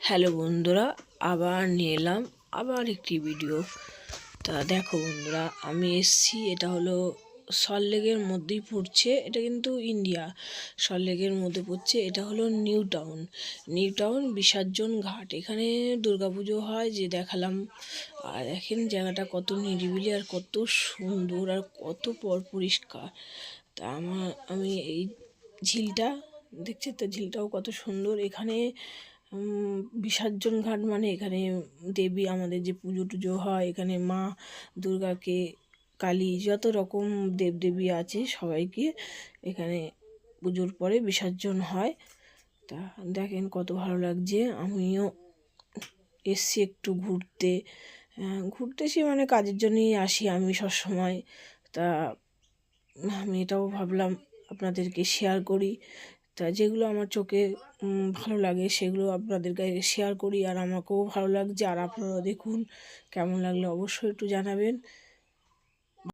Hello বন্ধুরা, আবার নিয়ে এলাম আবার একটি ভিডিও। তা দেখো বন্ধুরা, আমি এসছি, এটা হলো সল্টলেকের মধ্যেই পড়ছে। এটা কিন্তু ইন্ডিয়া, সল্টলেকের মধ্যে পড়ছে। এটা হলো নিউ টাউন বিসর্জন ঘাট। এখানে দুর্গাপুজো হয় যে দেখালাম। আর দেখেন জায়গাটা কত নিরিবিলি আর কত সুন্দর আর কত পরিষ্কার। তা আমি এই ঝিলটা দেখছি, তো ঝিলটাও কত সুন্দর। এখানে বিসর্জন ঘাট মানে এখানে দেবী, আমাদের যে পুজো টুজো হয় এখানে মা দুর্গাকে, কালী, যত রকম দেবদেবী আছে সবাইকে এখানে পুজোর পরে বিসর্জন হয়। তা দেখেন কত ভালো লাগছে। আমিও এসছি একটু ঘুরতে। ঘুরতেছি মানে কাজের জন্যই আসি আমি সবসময়। তা আমি এটাও ভাবলাম আপনাদেরকে শেয়ার করি। তা যেগুলো আমার চোখে ভালো লাগে সেগুলো আপনাদের কাছে শেয়ার করি। আর আমাকেও ভালো লাগছে, আর আপনারাও দেখুন কেমন লাগলো অবশ্যই একটু জানাবেন।